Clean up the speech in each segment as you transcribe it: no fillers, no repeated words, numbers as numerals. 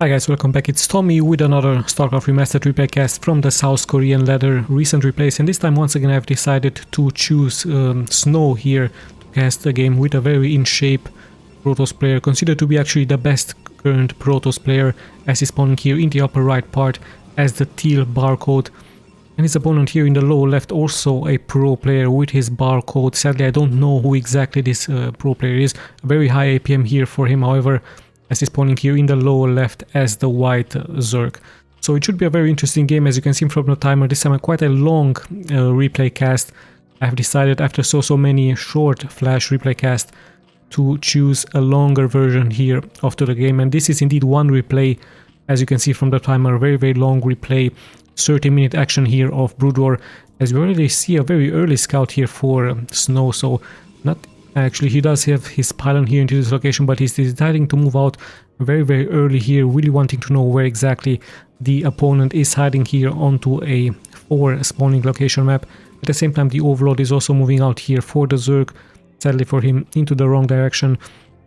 Hi guys, welcome back. It's Tommy with another Starcraft Remastered replay cast from the South Korean ladder recent replays, and this time once again I've decided to choose Snow here to cast a game with a very in shape Protoss player, considered to be actually the best current Protoss player, as he's spawning here in the upper right part as the teal barcode, and his opponent here in the lower left also a pro player with his barcode. Sadly I don't know who exactly this pro player is. A very high APM here for him, however, as he's spawning here in the lower left as the white Zerg. So it should be a very interesting game, as you can see from the timer. This time quite a long replay cast. I've decided after so many short flash replay casts to choose a longer version here after the game, and this is indeed one replay, as you can see from the timer. Very long replay, 30-minute action here of Broodwar, as we already see a very early scout here for Snow. So not actually, he does have his pylon here into this location, but he's deciding to move out very early here, really wanting to know where exactly the opponent is hiding here onto a 4 spawning location map. At the same time, the Overlord is also moving out here for the Zerg, sadly for him, into the wrong direction.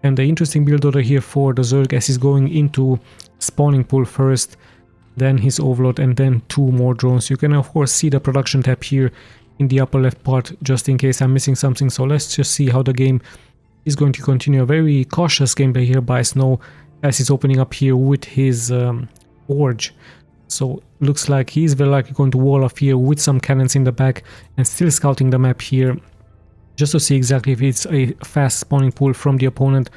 And the interesting build order here for the Zerg, as he's going into spawning pool first, then his Overlord, and then 2 more drones. You can of course see the production tab here in the upper left part, just in case I'm missing something. So let's just see how the game is going to continue. A very cautious gameplay here by Snow, as he's opening up here with his Forge. So looks like he's very likely going to wall off here with some cannons in the back, and still scouting the map here just to see exactly if it's a fast spawning pool from the opponent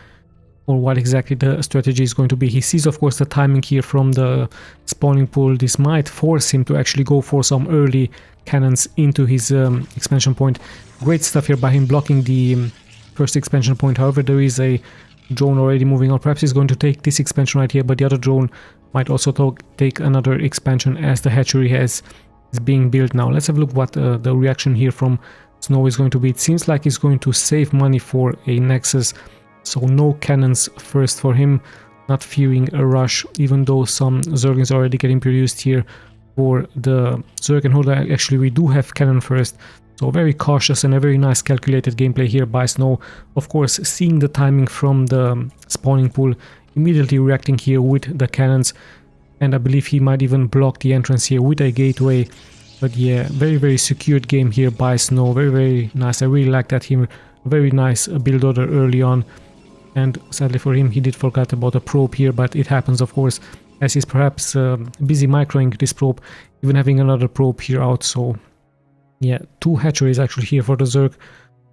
or what exactly the strategy is going to be. He sees of course the timing here from the spawning pool. This might force him to actually go for some early cannons into his expansion point. Great stuff here by him, blocking the first expansion point. However, there is a drone already moving on. Perhaps he's going to take this expansion right here, but the other drone might also take another expansion, as the hatchery is being built now. Let's have a look what the reaction here from Snow is going to be. It seems like he's going to save money for a Nexus, so no cannons first for him, not fearing a rush, even though some Zerg is already getting produced here for the Zerg and Holder. Actually, we do have cannon first, so very cautious and a very nice calculated gameplay here by Snow. Of course, seeing the timing from the spawning pool, immediately reacting here with the cannons, and I believe he might even block the entrance here with a gateway. But yeah, very secured game here by Snow. Very nice. I really like that here. Very nice build order early on. And sadly for him, he did forget about a probe here, but it happens of course, as he's perhaps busy microing this probe, even having another probe here out. So yeah, 2 hatcheries actually here for the Zerg.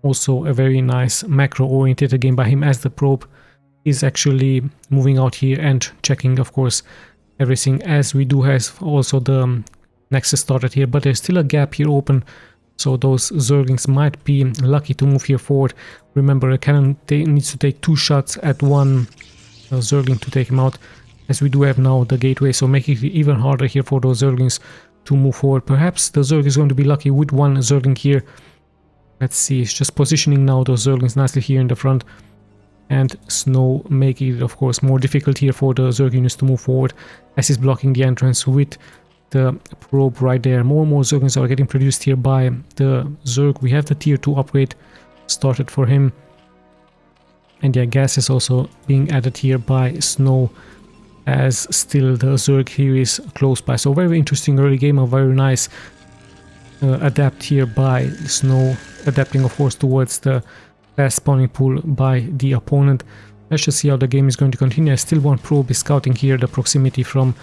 Also a very nice macro oriented game by him, as the probe is actually moving out here and checking of course everything, as we do have also the Nexus started here, but there's still a gap here open, so those Zerglings might be lucky to move here forward. Remember, a cannon needs to take 2 shots at one Zergling to take him out, as we do have now the gateway, so making it even harder here for those Zerglings to move forward. Perhaps the Zerg is going to be lucky with 1 Zergling here. Let's see, it's just positioning now those Zerglings nicely here in the front, and Snow making it of course more difficult here for the Zerg units to move forward, as he's blocking the entrance with the probe right there. More Zerglings are getting produced here by the Zerg. We have the tier 2 upgrade started for him, and yeah, gas is also being added here by Snow, as still the Zerg here is close by. So very interesting early game, a very nice adapt here by Snow, adapting of course towards the fast spawning pool by the opponent. Let's just see how the game is going to continue. I still want probe is scouting here the proximity from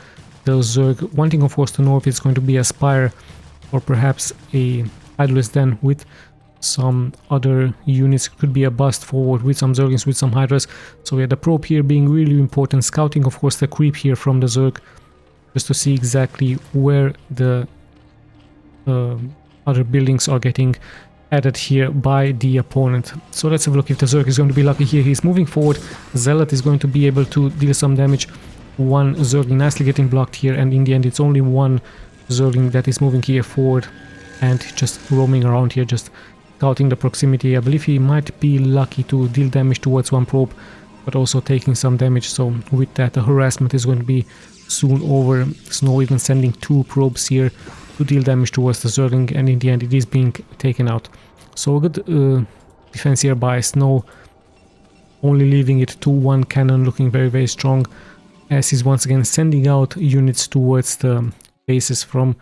the Zerg, wanting of course to know if it's going to be a Spire or perhaps a Idol's Den with some other units. Could be a bust forward with some Zerglings, with some Hydras. So yeah, the probe here being really important, scouting of course the creep here from the Zerg, just to see exactly where the other buildings are getting added here by the opponent. So let's have a look if the Zerg is going to be lucky here. He's moving forward. Zealot is going to be able to deal some damage. 1 Zergling nicely getting blocked here, and in the end it's only 1 Zergling that is moving here forward and just roaming around here, just scouting the proximity. I believe he might be lucky to deal damage towards 1 probe, but also taking some damage. So with that, the harassment is going to be soon over. Snow even sending 2 probes here to deal damage towards the Zergling, and in the end it is being taken out. So a good defense here by Snow, only leaving it to 1 cannon, looking very strong. as he's once again sending out units towards the bases from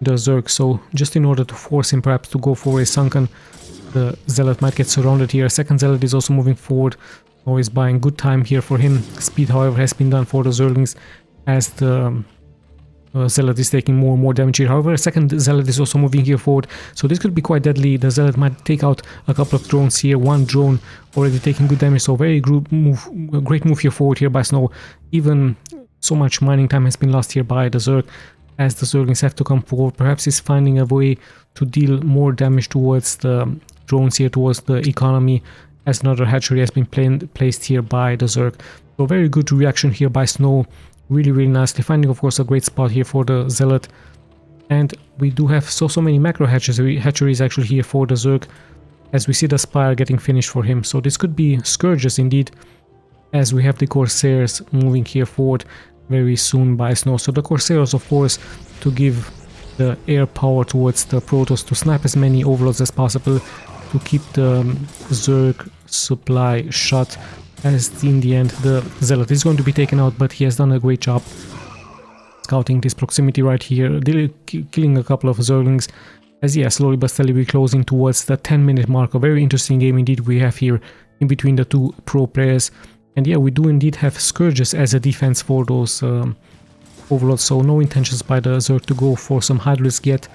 the Zerg. So just in order to force him perhaps to go for a sunken, the Zealot might get surrounded here. Second Zealot is also moving forward, always buying good time here for him. Speed, however, has been done for the Zerglings as the Zealot is taking more and more damage here. However, second Zealot is also moving here forward, so this could be quite deadly. The Zealot might take out a couple of drones here. One drone already taking good damage, so very great move here forward here by Snow. Even so much mining time has been lost here by the Zerg, as the Zerglings have to come forward. Perhaps he's finding a way to deal more damage towards the drones here, towards the economy, as another hatchery has been placed here by the Zerg. So very good reaction here by Snow. Really nicely, finding of course a great spot here for the Zealot. And we do have so many macro hatcheries actually here for the Zerg, as we see the Spire getting finished for him. So this could be Scourges indeed, as we have the Corsairs moving here forward very soon by Snow. So the Corsairs, of course, to give the air power towards the Protoss, to snipe as many overlords as possible, to keep the Zerg supply shut, as in the end the Zealot is going to be taken out, but he has done a great job scouting this proximity right here, killing a couple of Zerglings, as yeah, slowly but steadily we're closing towards the 10-minute mark. A very interesting game indeed we have here in between the two pro players. And yeah, we do indeed have Scourges as a defense for those overlords, so no intentions by the Zerg to go for some Hydralisk yet.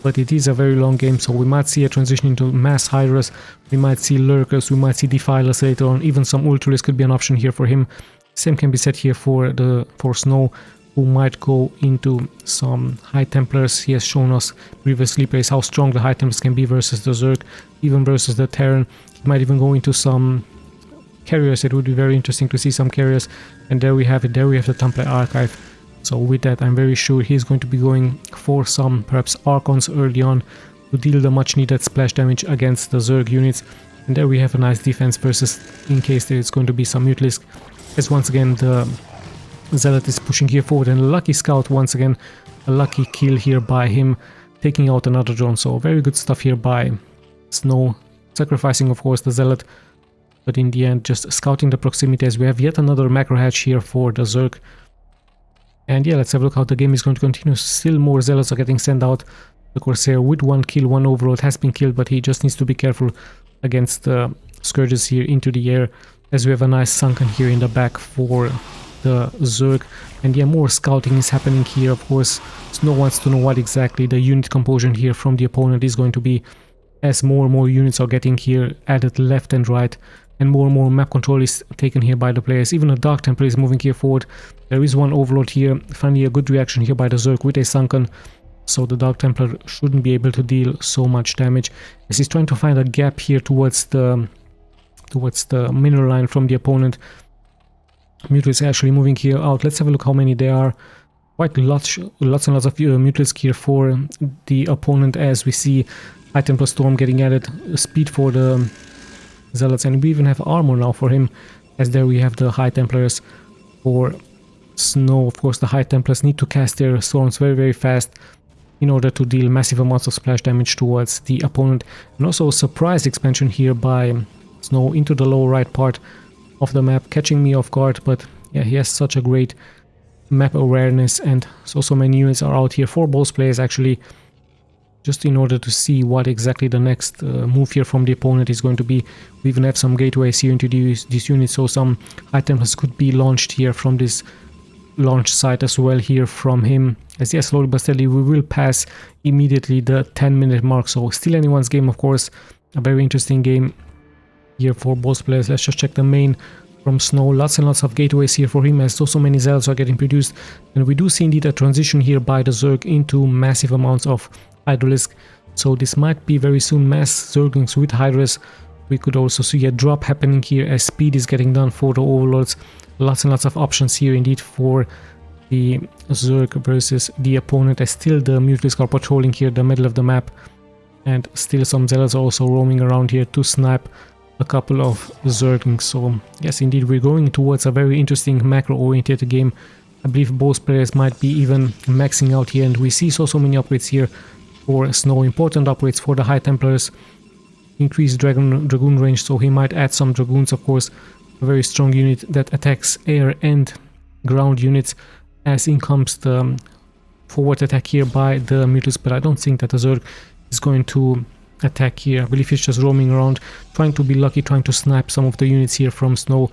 But it is a very long game, so we might see a transition into mass Hydras, we might see Lurkers, we might see Defilers later on, even some Ultralisk could be an option here for him. Same can be said here for Snow, who might go into some High Templars. He has shown us previously plays how strong the High Templars can be versus the Zerg, even versus the Terran. He might even go into some carriers. It would be very interesting to see some carriers. And there we have it, there we have the Templar Archive. So with that, I'm very sure he's going to be going for some perhaps Archons early on to deal the much needed splash damage against the Zerg units. And there we have a nice defense versus in case there is going to be some Mutalisk, as once again the Zealot is pushing here forward, and a lucky scout once again, a lucky kill here by him, taking out another drone. So very good stuff here by Snow, sacrificing of course the Zealot, but in the end just scouting the proximity, as we have yet another macro hatch here for the Zerg. And yeah, let's have a look how the game is going to continue. Still more Zealots are getting sent out. The Corsair with one kill, one overlord has been killed, but he just needs to be careful against the Scourges here into the air, as we have a nice sunken here in the back for the Zerg. And yeah, more scouting is happening here. Of course, Snow wants to know what exactly the unit composition here from the opponent is going to be, as more and more units are getting here added left and right, and more map control is taken here by the players. Even a Dark Templar is moving here forward. There is one overlord here. Finally a good reaction here by the Zerg with a sunken, so the Dark Templar shouldn't be able to deal so much damage, as he's trying to find a gap here towards the mineral line from the opponent. Mutalisk is actually moving here out. Let's have a look how many there are. Quite lots and lots of Mutalisk here for the opponent, as we see High Templar Storm getting added, speed for the Zealots, and we even have armor now for him, as there we have the High Templars for Snow. Of course the High Templars need to cast their storms very fast in order to deal massive amounts of splash damage towards the opponent. And also a surprise expansion here by Snow into the lower right part of the map, catching me off guard, but yeah, he has such a great map awareness, and so many units are out here for both players actually, just in order to see what exactly the next move here from the opponent is going to be. We even have some gateways here into these units, so some High Templars could be launched here from this launch site as well here from him. As yes, slowly but steadily we will pass immediately the 10-minute mark, so still anyone's game of course. A very interesting game here for both players. Let's just check the main from Snow. Lots and lots of gateways here for him, as so many Zealots are getting produced, and we do see indeed a transition here by the Zerg into massive amounts of Hydralisk. So this might be very soon mass Zerglings with Hydras. We could also see a drop happening here as speed is getting done for the Overlords. Lots and lots of options here indeed for the Zerg versus the opponent, as still the Mutalisk are patrolling here the middle of the map, and still some Zealots are also roaming around here to snipe a couple of Zerglings. So yes, indeed we're going towards a very interesting macro oriented game. I believe both players might be even maxing out here, and we see so many upgrades here for Snow, important upgrades for the High Templars, increased Dragoon range, so he might add some Dragoons, of course, a very strong unit that attacks air and ground units, as in comes the forward attack here by the Mutus, but I don't think that the Zerg is going to attack here. I believe he's just roaming around, trying to be lucky, trying to snipe some of the units here from snow.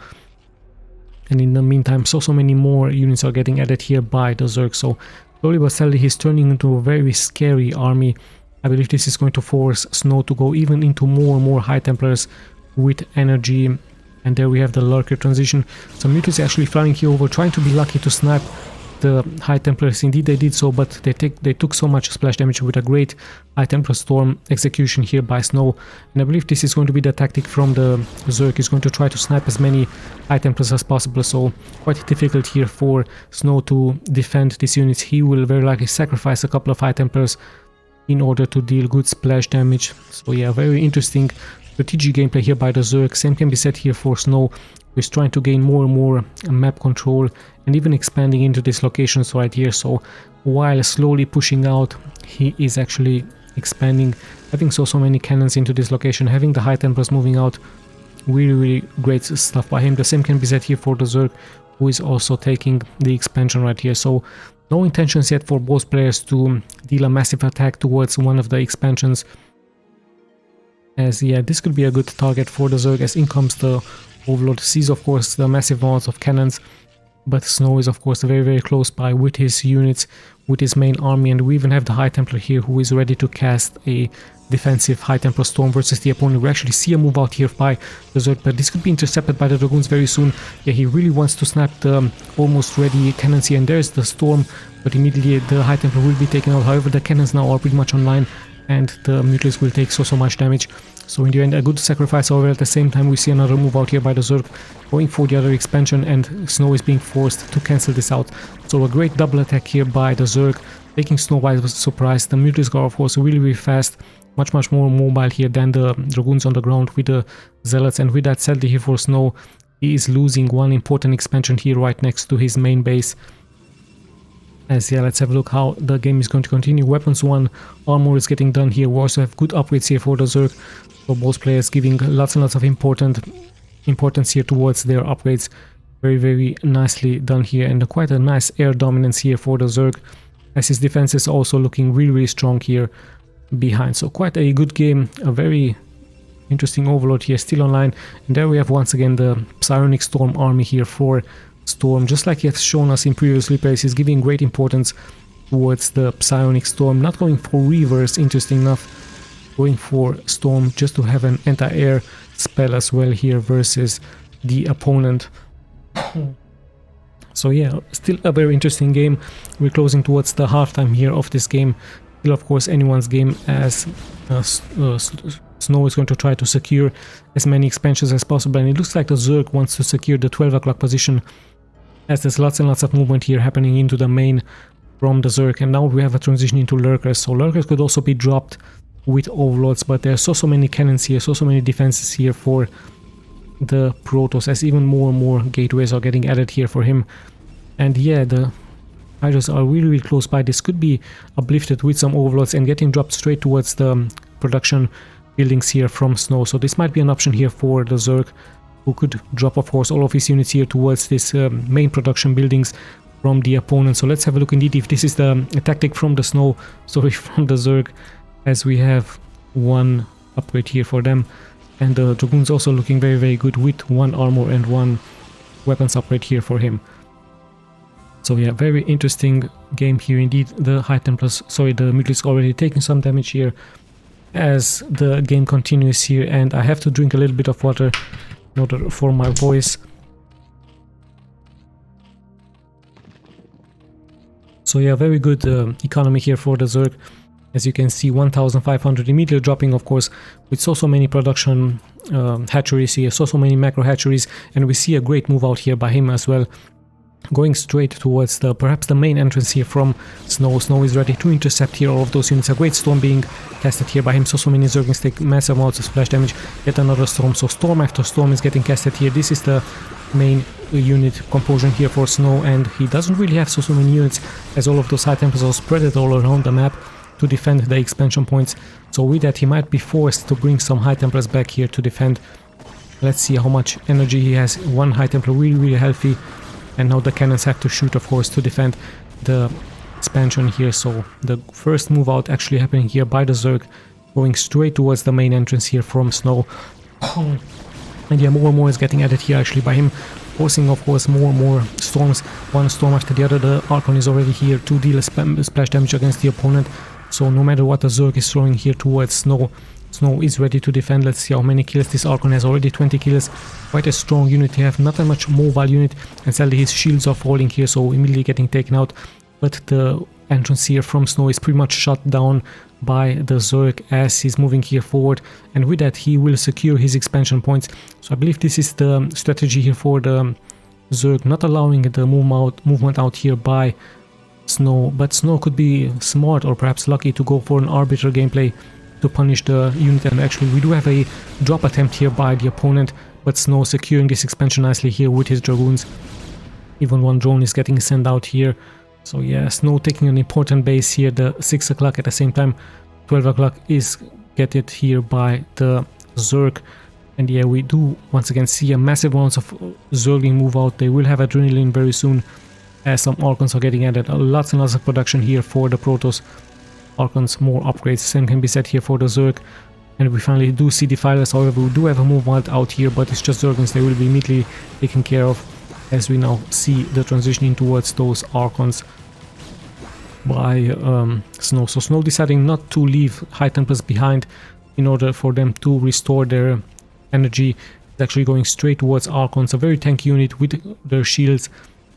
And in the meantime, so many more units are getting added here by the Zerg, so slowly but steadily he's turning into a very scary army. I believe this is going to force snow to go even into more and more High Templars with energy. And there we have the Lurker transition. So Mutus actually flying here over, trying to be lucky to snipe the High Templars. Indeed they did so, but they took so much splash damage with a great High Templar Storm execution here by Snow. And I believe this is going to be the tactic from the Zerg. He's going to try to snipe as many High Templars as possible, so quite difficult here for Snow to defend these units. He will very likely sacrifice a couple of High Templars in order to deal good splash damage. So yeah, very interesting strategic gameplay here by the Zerg. Same can be said here for Snow, who is trying to gain more and more map control and even expanding into these locations right here. So while slowly pushing out, he is actually expanding, having so many cannons into this location, having the High Templars moving out. Really great stuff by him. The same can be said here for the Zerg, who is also taking the expansion right here. So no intentions yet for both players to deal a massive attack towards one of the expansions, as yeah, this could be a good target for the Zerg, as in comes the Overlord. Sees of course the massive amounts of cannons, but Snow is of course very close by with his units, with his main army. And we even have the High Templar here, who is ready to cast a defensive High Templar Storm versus the opponent. We actually see a move out here by the Zerg, but this could be intercepted by the Dragoons very soon. Yeah, he really wants to snap the almost ready cannons here, and there's the Storm, but immediately the High Templar will be taken out. However, the cannons now are pretty much online, and the Mutlis will take so much damage. So in the end, a good sacrifice. However, at the same time, we see another move out here by the Zerg, going for the other expansion, and Snow is being forced to cancel this out. So a great double attack here by the Zerg, taking Snow by surprise. The Mutlis are of course really fast, much more mobile here than the Dragoons on the ground with the Zealots. And with that, sadly here for Snow, he is losing one important expansion here right next to his main base. As yeah, let's have a look how the game is going to continue. Weapons 1, armor is getting done here. We also have good upgrades here for the Zerg, so both players giving lots and lots of importance here towards their upgrades. Very nicely done here, and quite a nice air dominance here for the Zerg, as his defense is also looking really strong here behind. So quite a good game, a very interesting Overlord here still online. And there we have once again the Psionic Storm army here for Storm, just like he has shown us in previous replays. He's giving great importance towards the Psionic Storm, not going for Reavers, interesting enough, going for Storm just to have an anti-air spell as well here versus the opponent. So yeah, still a very interesting game. We're closing towards the halftime here of this game. Still of course anyone's game, as Snow is going to try to secure as many expansions as possible, and it looks like the Zerg wants to secure the 12 o'clock position, as there's lots and lots of movement here happening into the main from the Zerg. And now we have a transition into Lurkers, so Lurkers could also be dropped with Overlords, but there are so many cannons here, so many defenses here for the Protoss, as even more and more gateways are getting added here for him. And yeah, the Hydras are really close by. This could be uplifted with some Overlords and getting dropped straight towards the production buildings here from Snow. So this might be an option here for the Zerg, who could drop of course all of his units here towards this main production buildings from the opponent. So let's have a look indeed if this is the tactic from the Snow, sorry, from the Zerg, as we have one upgrade here for them. And the Dragoons also looking very good with one armor and one weapons upgrade here for him. So yeah, very interesting game here indeed. The High Templars, sorry, the Mutlis already taking some damage here as the game continues here, and I have to drink a little bit of water in order for my voice. So yeah, very good economy here for the Zerg. As you can see, 1,500 immediately dropping, of course, with so many production hatcheries here, so many macro hatcheries, and we see a great move out here by him as well, going straight towards the perhaps the main entrance here from Snow. Snow is ready to intercept here all of those units. A great Storm being casted here by him, so many Zerglings take massive amounts of splash damage. Yet another Storm, so Storm after Storm is getting casted here. This is the main unit composition here for Snow, and he doesn't really have so many units, as all of those High Templars are spread all around the map to defend the expansion points. So with that, he might be forced to bring some High Templars back here to defend. Let's see how much energy he has. One High Templar really healthy, and now the cannons have to shoot, of course, to defend the expansion here. So the first move out actually happening here by the Zerg, going straight towards the main entrance here from Snow. And yeah, more and more is getting added here actually by him, forcing of course more and more storms, one storm after the other. The Archon is already here to deal splash damage against the opponent, so no matter what the Zerg is throwing here towards Snow, Snow is ready to defend. Let's see how many kills this Archon has. Already 20 kills, quite a strong unit. They have not that much mobile unit, and sadly his shields are falling here, so immediately getting taken out. But the entrance here from Snow is pretty much shut down by the Zerg as he's moving here forward, and with that he will secure his expansion points. So I believe this is the strategy here for the Zerg, not allowing the movement out here by Snow, but Snow could be smart or perhaps lucky to go for an arbitrary gameplay to punish the unit. And actually we do have a drop attempt here by the opponent, but Snow securing this expansion nicely here with his dragoons. Even one drone is getting sent out here. So yeah, Snow taking an important base here, the 6 o'clock. At the same time 12 o'clock is get here by the Zerg. And yeah, we do once again see a massive amounts of Zergling move out. They will have adrenaline very soon as some Archons are getting added. Lots and lots of production here for the Protoss. Archons, more upgrades, same can be said here for the Zerg. And we finally do see Defilers. However, we do have a movement out here, but it's just Zerglings. They will be immediately taken care of as we now see the transitioning towards those Archons by Snow. So Snow deciding not to leave High Templars behind in order for them to restore their energy. It's actually going straight towards Archons, a very tanky unit with their shields,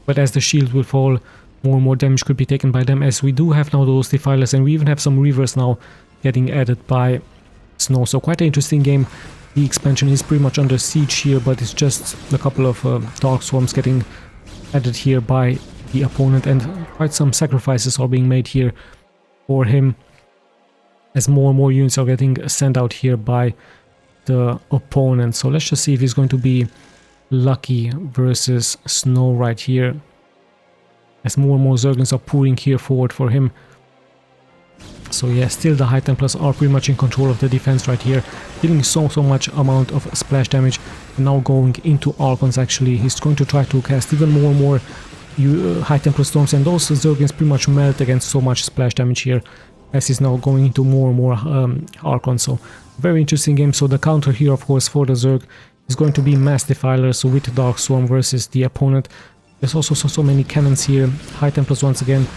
but as the shield will fall, more and more damage could be taken by them, as we do have now those Defilers, and we even have some Reavers now getting added by Snow. So quite an interesting game. The expansion is pretty much under siege here, but it's just a couple of Dark Swarms getting added here by the opponent, and quite some sacrifices are being made here for him as more and more units are getting sent out here by the opponent. So let's just see if he's going to be lucky versus Snow right here, as more and more Zerglings are pouring here forward for him. So yeah, still the High Templars are pretty much in control of the defense right here, dealing so much amount of splash damage. And now going into Archons, actually he's going to try to cast even more and more High Templar Storms, and those Zerglings pretty much melt against so much splash damage here, as he's now going into more and more Archons. So very interesting game. So the counter here of course for the Zerg is going to be Mass Defilers, so with Dark Swarm versus the opponent. There's also so many cannons here. High Templars once again.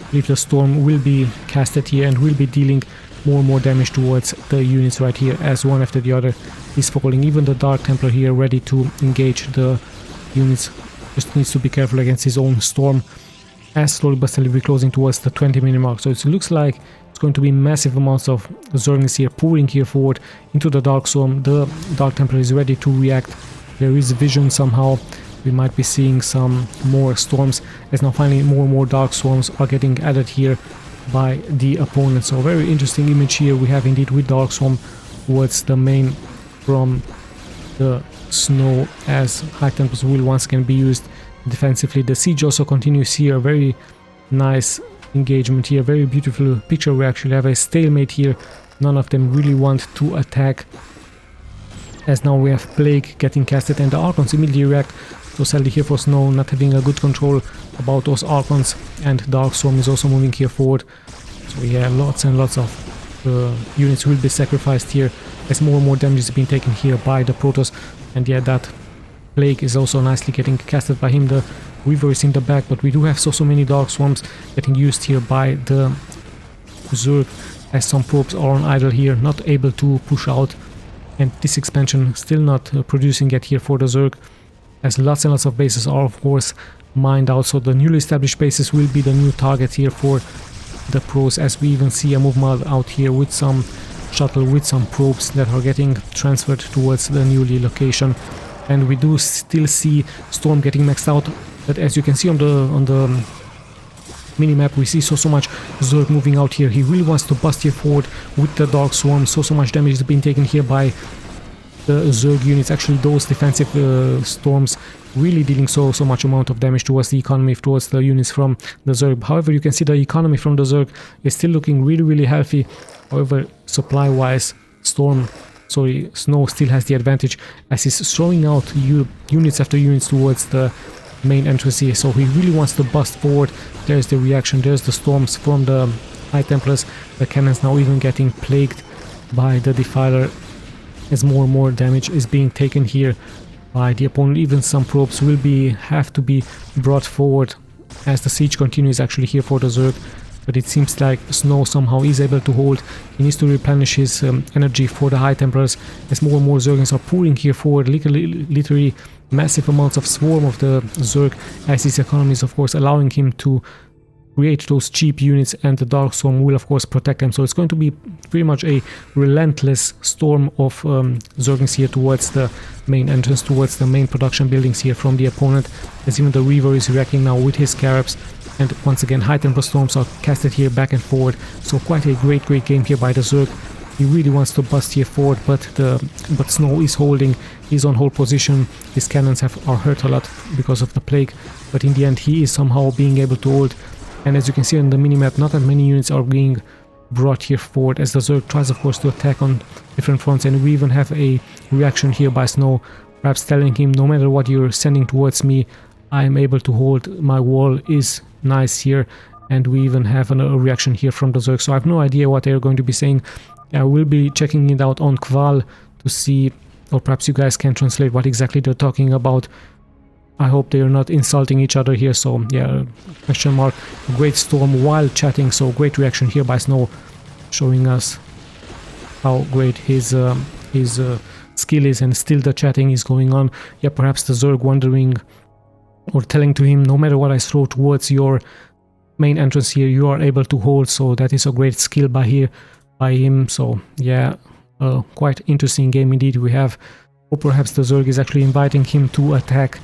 I believe the Storm will be casted here and will be dealing more and more damage towards the units right here, as one after the other is falling. Even the Dark Templar here ready to engage the units, just needs to be careful against his own Storm, as slowly but steadily we're closing towards the 20-minute mark. So it looks like it's going to be massive amounts of Zerglings here pouring here forward into the Dark Swarm. The Dark Templar is ready to react. There is vision somehow. We might be seeing some more Storms, as now finally more and more Dark Swarms are getting added here by the opponent. So very interesting image here we have indeed with Dark Swarm towards the main from the Snow, as High Templars will once again be used defensively. The siege also continues here. Very nice engagement here, very beautiful picture. We actually have a stalemate here. None of them really want to attack, as now we have Plague getting casted and the Archons immediately react. So sadly here for Snow, not having a good control about those Archons, and Dark Swarm is also moving here forward. So yeah, lots and lots of units will be sacrificed here, as more and more damage is being taken here by the Protoss. And yeah, that Plague is also nicely getting casted by him. The Weaver is in the back, but we do have so many Dark Swarms getting used here by the Zerg, as some probes are on idle here, not able to push out. And this expansion still not producing yet here for the Zerg, as lots and lots of bases are of course mined out. So the newly established bases will be the new target here for the pros, as we even see a movement out here with some shuttle, with some probes that are getting transferred towards the newly location. And we do still see Storm getting maxed out, but as you can see on the minimap, we see so much Zerg moving out here. He really wants to bust here forward with the Dark Swarm. So much damage is being taken here by the Zerg units. Actually those defensive Storms really dealing so much amount of damage towards the economy, towards the units from the Zerg. However, you can see the economy from the Zerg is still looking really healthy. However, supply wise, Snow still has the advantage, as he's throwing out units after units towards the main entrance here, so he really wants to bust forward. There's the reaction, there's the storms from the High Templars. The cannons now even getting plagued by the Defiler as more and more damage is being taken here by the opponent. Even some probes will have to be brought forward as the siege continues actually here for the Zerg, but it seems like Snow somehow is able to hold. He needs to replenish his energy for the High Templars as more and more Zerglings are pouring here forward. Literally massive amounts of swarm of the Zerg, as his economy is of course allowing him to create those cheap units, and the Dark Storm will of course protect them. So it's going to be pretty much a relentless storm of Zerglings here towards the main entrance, towards the main production buildings here from the opponent, as even the Reaver is reacting now with his Scarabs. And once again, High Templar Storms are casted here back and forward. So quite a great game here by the Zerg. He really wants to bust here forward, but Snow is holding. He's on hold position. His cannons are hurt a lot because of the plague, but in the end he is somehow being able to hold. And as you can see on the minimap, not that many units are being brought here forward as the Zerg tries of course to attack on different fronts. And we even have a reaction here by Snow, perhaps telling him, no matter what you're sending towards me, I am able to hold. My wall is nice here. And we even have a reaction here from the Zerg, so I have no idea what they're going to be saying. I will be checking it out on Qual to see, or perhaps you guys can translate what exactly they're talking about. I hope they are not insulting each other here. So yeah, question mark. Great storm while chatting, so great reaction here by Snow, showing us how great his skill is, and still the chatting is going on. Yeah, perhaps the Zerg wondering or telling to him, no matter what I throw towards your main entrance here, you are able to hold. So that is a great skill by him. So yeah, quite interesting game indeed we have. Or perhaps the Zerg is actually inviting him to attack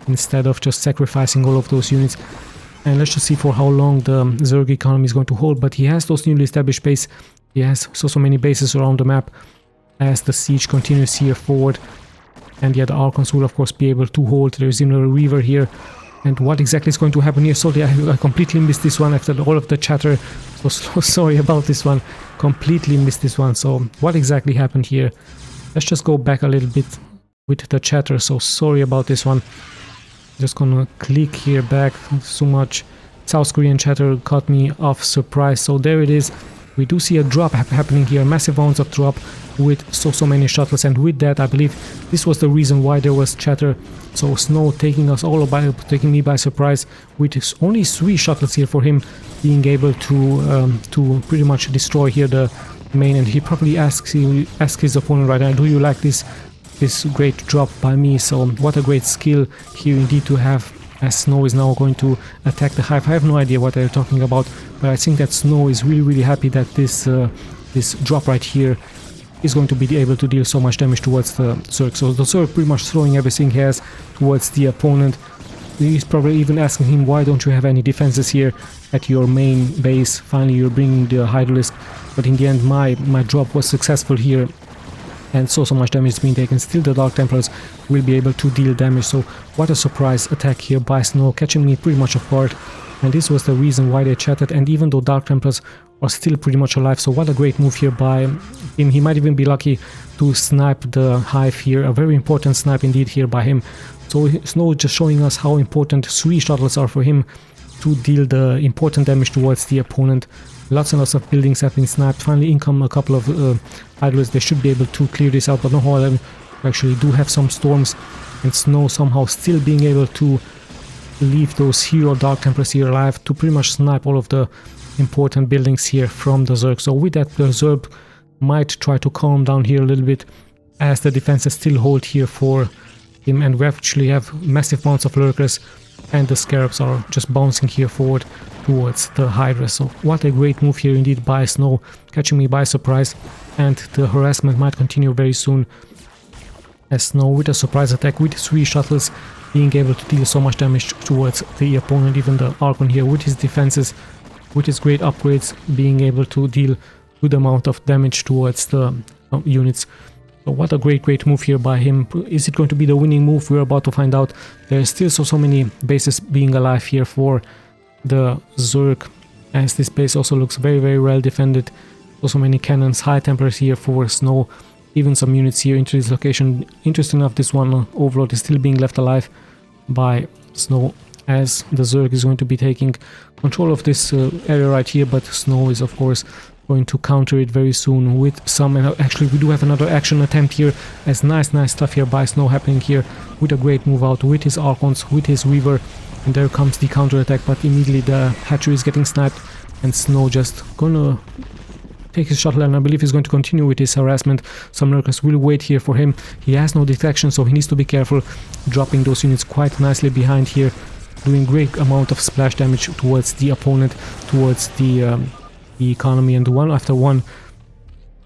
instead of just sacrificing all of those units. And let's just see for how long the Zerg economy is going to hold. But he has those newly established base. He has so many bases around the map as the siege continues here forward. And yeah, the Archons will of course be able to hold. There's even a Reaver here. And what exactly is going to happen here? So I completely missed this one after all of the chatter. So sorry about this one. Completely missed this one. So what exactly happened here? Let's just go back a little bit with the chatter. So sorry about this one. Just gonna click here back. So much South Korean chatter caught me off surprise. So there it is. We do see a drop happening here. Massive amounts of drop with so many shuttles. And with that, I believe this was the reason why there was chatter. So Snow taking me by surprise with only 3 shuttles here for him, being able to pretty much destroy here the main. And he probably asks his opponent right now, do you like this great drop by me? So what a great skill here indeed to have, as Snow is now going to attack the hive. I have no idea what they're talking about, but I think that Snow is really happy that this drop right here is going to be able to deal so much damage towards the Zerg. So the Zerg pretty much throwing everything he has towards the opponent. He's probably even asking him, why don't you have any defenses here at your main base? Finally you're bringing the Hydralisk. But in the end my drop was successful here, and so much damage is being taken. Still the Dark Templars will be able to deal damage. So what a surprise attack here by Snow, catching me pretty much off guard. And this was the reason why they chatted. And even though Dark Templars are still pretty much alive, so what a great move here by him. He might even be lucky to snipe the hive here. A very important snipe indeed here by him. So Snow just showing us how important 3 shuttles are for him to deal the important damage towards the opponent. Lots and lots of buildings have been sniped. Finally in come a couple of idlers. They should be able to clear this out, but no, however, we actually do have some storms, and Snow somehow still being able to leave those hero Dark Templars here alive to pretty much snipe all of the important buildings here from the Zerg. So with that, the Zerg might try to calm down here a little bit, as the defenses still hold here for him, and we actually have massive amounts of lurkers, and the Scarabs are just bouncing here forward towards the Hydra. So what a great move here indeed by Snow, catching me by surprise. And the harassment might continue very soon, as Snow with a surprise attack with 3 shuttles being able to deal so much damage towards the opponent. Even the Archon here with his defenses, with his great upgrades, being able to deal good amount of damage towards the units. So what a great move here by him. Is it going to be the winning move? We're about to find out. There's still so many bases being alive here for the Zerg, as this base also looks very well defended. So many cannons, High Templars here for Snow, even some units here into this location. Interesting enough, this one Overlord is still being left alive. by Snow, as the Zerg is going to be taking control of this area right here, but Snow is of course going to counter it very soon with some, and actually we do have another action attempt here, as nice stuff here by Snow happening here with a great move out with his Archons, with his Weaver, and there comes the counter attack, but immediately the hatchery is getting sniped and Snow just gonna take his shuttle, and I believe he's going to continue with his harassment. Some lurkers will wait here for him. He has no detection, so he needs to be careful, dropping those units quite nicely behind here, doing great amount of splash damage towards the opponent, towards the economy, and one after one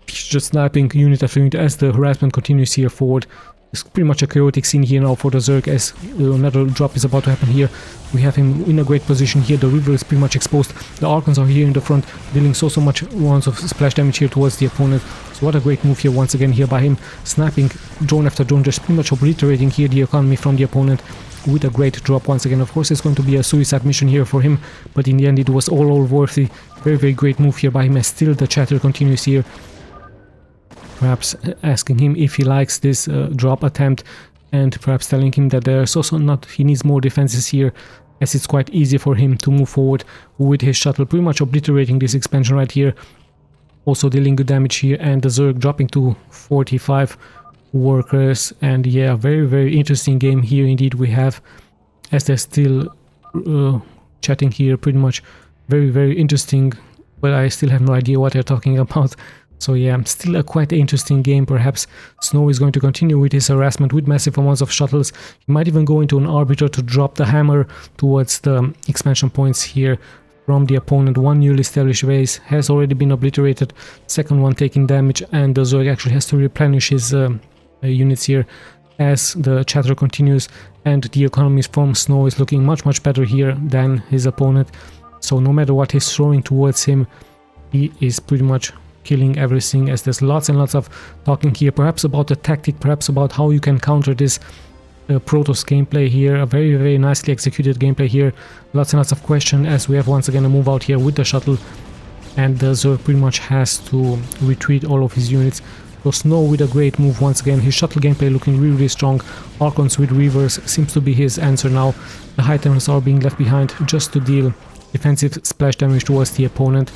he's just sniping unit after unit as the harassment continues here forward. It's pretty much a chaotic scene here now for the Zerg, as another drop is about to happen here. We have him in a great position here. The river is pretty much exposed. The Archons are here in the front, dealing so much rounds of splash damage here towards the opponent. So what a great move here once again here by him, sniping drone after drone, just pretty much obliterating here the economy from the opponent with a great drop once again. Of course it's going to be a suicide mission here for him, but in the end it was all worthy. Very great move here by him, as still the chatter continues here, perhaps asking him if he likes this drop attempt, and perhaps telling him that there's also not, he needs more defenses here, as it's quite easy for him to move forward with his shuttle, pretty much obliterating this expansion right here, also dealing good damage here, and the Zerg dropping to 45 workers. And yeah, very interesting game here indeed we have, as they're still chatting here, pretty much very interesting, but I still have no idea what they're talking about. So yeah, still a quite interesting game. Perhaps Snow is going to continue with his harassment with massive amounts of shuttles. He might even go into an arbiter to drop the hammer towards the expansion points here from the opponent. One newly established base has already been obliterated, second one taking damage, and the Zerg actually has to replenish his units here as the chatter continues, and the economy from Snow is looking much better here than his opponent. So no matter what he's throwing towards him, he is pretty much killing everything, as there's lots and lots of talking here, perhaps about the tactic, perhaps about how you can counter this Protoss gameplay here. A very nicely executed gameplay here. Lots and lots of questions, as we have once again a move out here with the shuttle, and the Zerg pretty much has to retreat all of his units. So Snow with a great move once again. His shuttle gameplay looking really strong. Archons with Reavers seems to be his answer now. The High Templars are being left behind just to deal defensive splash damage towards the opponent.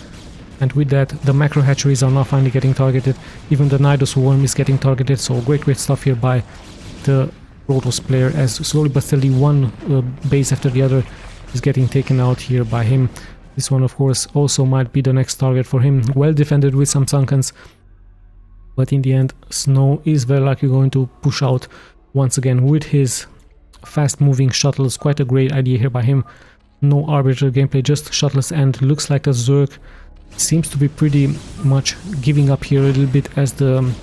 And with that, the macro hatcheries are now finally getting targeted. Even the Nidus Worm is getting targeted. So great stuff here by the Protoss player, as slowly but steadily one base after the other is getting taken out here by him. This one of course also might be the next target for him. Well defended with some Sunkens, but in the end Snow is very likely going to push out once again with his fast moving shuttles. Quite a great idea here by him. No arbiter gameplay, just shuttles, and looks like the Zerg seems to be pretty much giving up here a little bit, as the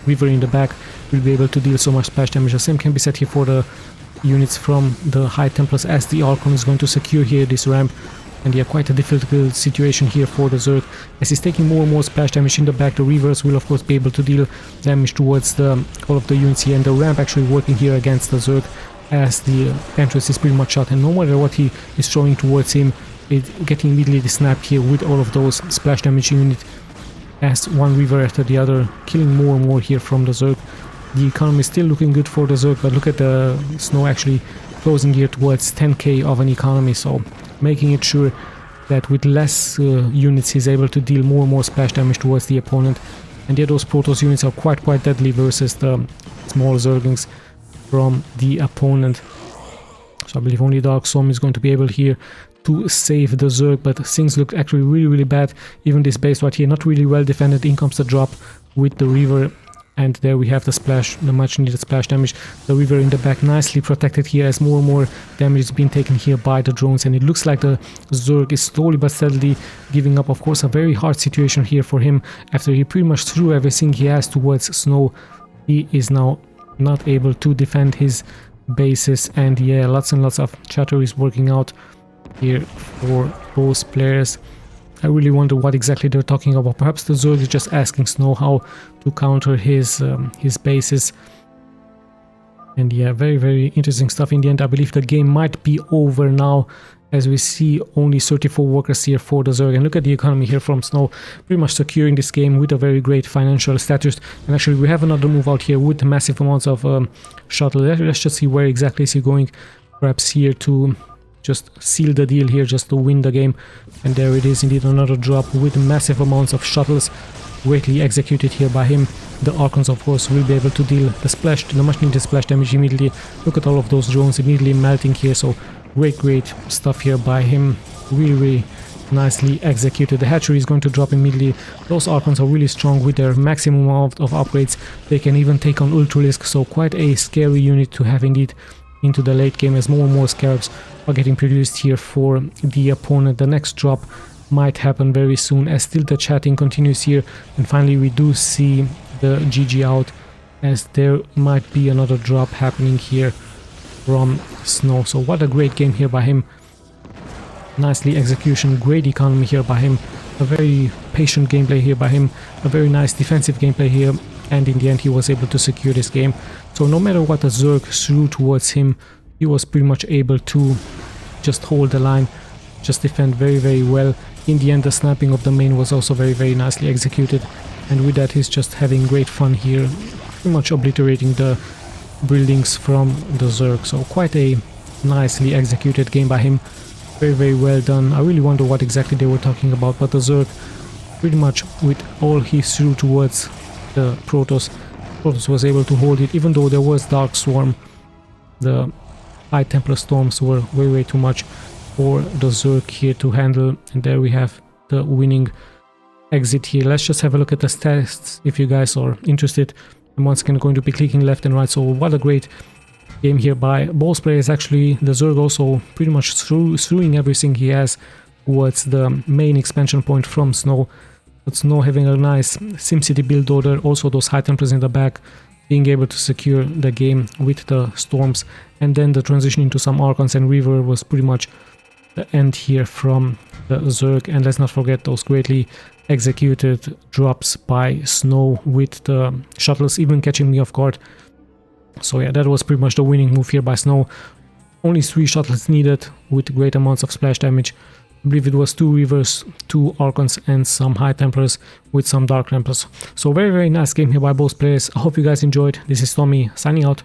Weaver in the back will be able to deal so much splash damage. The same can be said here for the units from the High Templars, as the Archon is going to secure here this ramp. And yeah, quite a difficult situation here for the Zerg, as he's taking more and more splash damage in the back. The Reavers will of course be able to deal damage towards all of the units here, and the ramp actually working here against the Zerg, as the entrance is pretty much shut, and no matter what he is throwing towards him, it getting immediately snapped here with all of those splash damage units, as one Weaver after the other killing more and more here from the Zerg. The economy is still looking good for the Zerg, but look at the Snow actually closing here towards 10k of an economy, so making it sure that with less units he's able to deal more and more splash damage towards the opponent. And yeah, those Protoss units are quite deadly versus the small Zerglings from the opponent. So I believe only Dark Storm is going to be able here to save the Zerg, but things look actually really bad. Even this base right here, not really well defended. In comes the drop with the Reaver, and there we have the splash, the much needed splash damage. The Reaver in the back nicely protected here, as more and more damage is being taken here by the drones, and it looks like the Zerg is slowly but steadily giving up. Of course, a very hard situation here for him, after he pretty much threw everything he has towards Snow. He is now not able to defend his bases, and yeah, lots and lots of chatter is working out here for those players. I really wonder what exactly they're talking about. Perhaps the Zerg is just asking Snow how to counter his bases. And yeah, very interesting stuff. In the end, I believe the game might be over now, as we see only 34 workers here for the Zerg. And look at the economy here from Snow, pretty much securing this game with a very great financial status. And actually we have another move out here with massive amounts of shuttle. Let's just see where exactly is he going. perhaps here to just seal the deal here, just to win the game. And there it is, indeed another drop with massive amounts of shuttles, greatly executed here by him. The Archons, of course, will be able to deal the much needed splash damage immediately. Look at all of those drones immediately melting here, so great stuff here by him. Really nicely executed. The hatchery is going to drop immediately. Those Archons are really strong with their maximum amount of upgrades. They can even take on Ultralisk, so quite a scary unit to have indeed into the late game, as more and more Scarabs are getting produced here for the opponent. The next drop might happen very soon, as still the chatting continues here, and finally we do see the GG out, as there might be another drop happening here from Snow. So what a great game here by him. Nicely execution, great economy here by him, a very patient gameplay here by him, a very nice defensive gameplay here, and in the end he was able to secure this game. So no matter what the Zerg threw towards him, he was pretty much able to just hold the line, just defend very well. In the end, the sniping of the main was also very nicely executed, and with that he's just having great fun here, pretty much obliterating the buildings from the Zerg. So quite a nicely executed game by him, very well done. I really wonder what exactly they were talking about, but the Zerg, pretty much with all he threw towards the Protoss was able to hold it, even though there was Dark Swarm. The High Templar Storms were way too much for the Zerg here to handle, and there we have the winning exit here. Let's just have a look at the stats if you guys are interested. I'm once again going to be clicking left and right. So what a great game here by both players. Actually, the Zerg also pretty much throwing everything he has towards the main expansion point from Snow. But Snow having a nice SimCity build order, also those High Templars in the back, being able to secure the game with the Storms, and then the transition into some Archons and Reaver was pretty much the end here from the Zerg. And let's not forget those greatly executed drops by Snow with the shuttles, even catching me off guard. So yeah, that was pretty much the winning move here by Snow. Only 3 shuttles needed with great amounts of splash damage. I believe it was 2 Reavers, 2 Archons and some High Templars with some Dark Templars. So very nice game here by both players. I hope you guys enjoyed. This is Tommy signing out.